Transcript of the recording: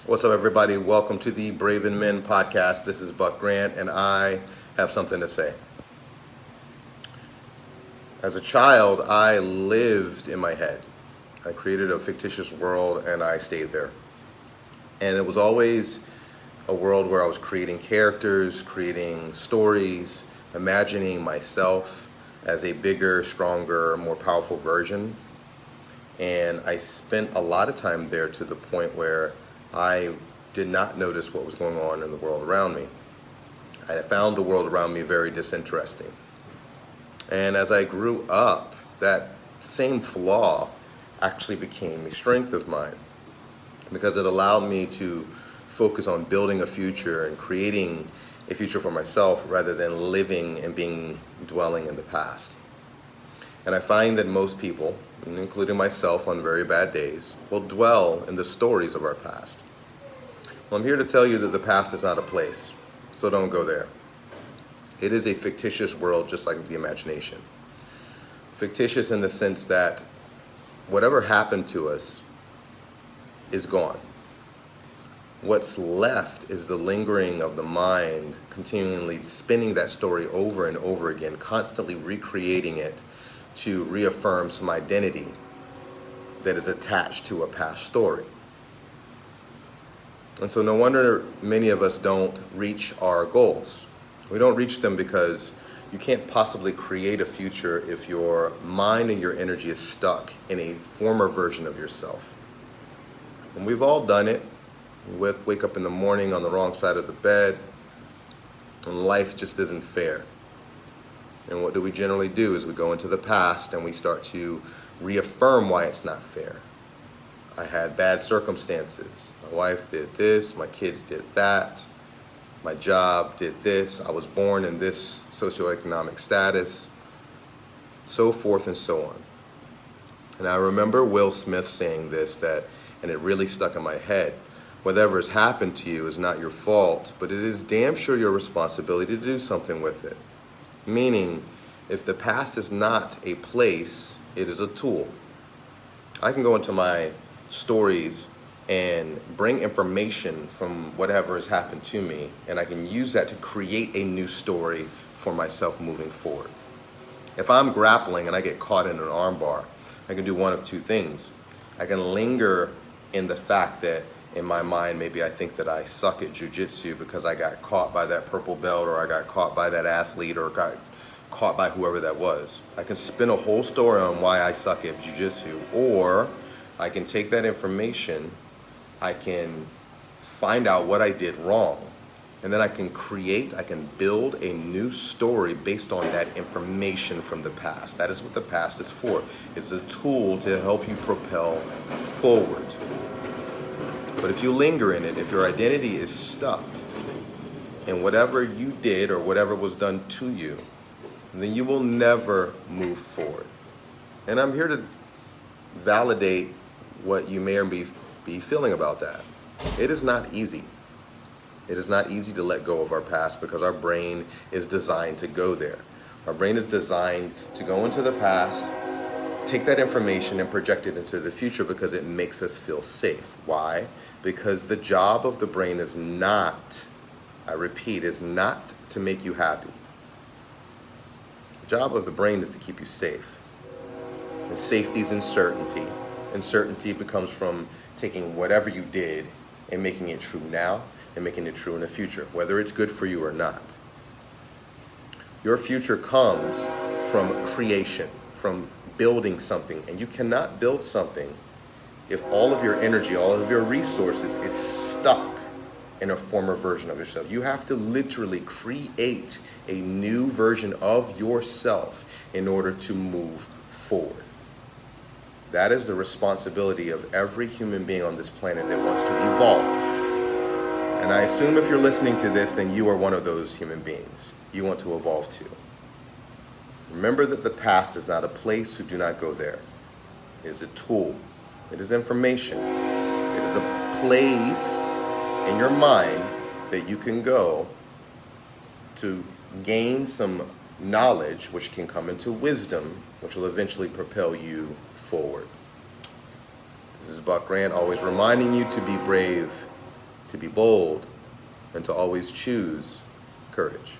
What's up, everybody? Welcome to the Braven Men podcast. This is Buck Grant, and I have something to say. As a child, I lived in my head. I created a fictitious world, and I stayed there. And it was always a world where I was creating characters, creating stories, imagining myself as a bigger, stronger, more powerful version. And I spent a lot of time there to the point where I did not notice what was going on in the world around me. I found the world around me very disinteresting. And as I grew up, that same flaw actually became a strength of mine because it allowed me to focus on building a future and creating a future for myself rather than living and dwelling in the past. And I find that most people, including myself on very bad days, will dwell in the stories of our past. Well, I'm here to tell you that the past is not a place, so don't go there. It is a fictitious world, just like the imagination. Fictitious in the sense that whatever happened to us is gone. What's left is the lingering of the mind, continually spinning that story over and over again, constantly recreating it to reaffirm some identity that is attached to a past story. And so no wonder many of us don't reach our goals. We don't reach them because you can't possibly create a future if your mind and your energy is stuck in a former version of yourself. And we've all done it. We wake up in the morning on the wrong side of the bed, and life just isn't fair. And what do we generally do is we go into the past and we start to reaffirm why it's not fair. I had bad circumstances. My wife did this, my kids did that, my job did this, I was born in this socioeconomic status, so forth and so on. And I remember Will Smith saying this, and it really stuck in my head. Whatever has happened to you is not your fault, but it is damn sure your responsibility to do something with it. Meaning, if the past is not a place, it is a tool. I can go into my stories and bring information from whatever has happened to me, and I can use that to create a new story for myself moving forward. If I'm grappling and I get caught in an armbar, I can do one of two things. I can linger in the fact that in my mind, maybe I think that I suck at jujitsu because I got caught by that purple belt, or I got caught by that athlete, or got caught by whoever that was. I can spin a whole story on why I suck at jujitsu, or I can take that information, I can find out what I did wrong, and then I can build a new story based on that information from the past. That is what the past is for. It's a tool to help you propel forward. But if you linger in it, if your identity is stuck in whatever you did or whatever was done to you, then you will never move forward. And I'm here to validate what you may or may be feeling about that. It is not easy. It is not easy to let go of our past because our brain is designed to go there. Our brain is designed to go into the past, take that information and project it into the future because it makes us feel safe. Why? Because the job of the brain is not, I repeat, is not to make you happy. The job of the brain is to keep you safe. And safety is uncertainty. Uncertainty becomes from taking whatever you did and making it true now and making it true in the future, whether it's good for you or not. Your future comes from creation, from building something, and you cannot build something if all of your energy, all of your resources is stuck in a former version of yourself. You have to literally create a new version of yourself in order to move forward. That is the responsibility of every human being on this planet that wants to evolve. And I assume if you're listening to this, then you are one of those human beings you want to evolve to. Remember that the past is not a place, so do not go there. It is a tool. It is information. It is a place in your mind that you can go to gain some knowledge, which can come into wisdom, which will eventually propel you forward. This is Buck Grant, always reminding you to be brave to be bold, and to always choose courage.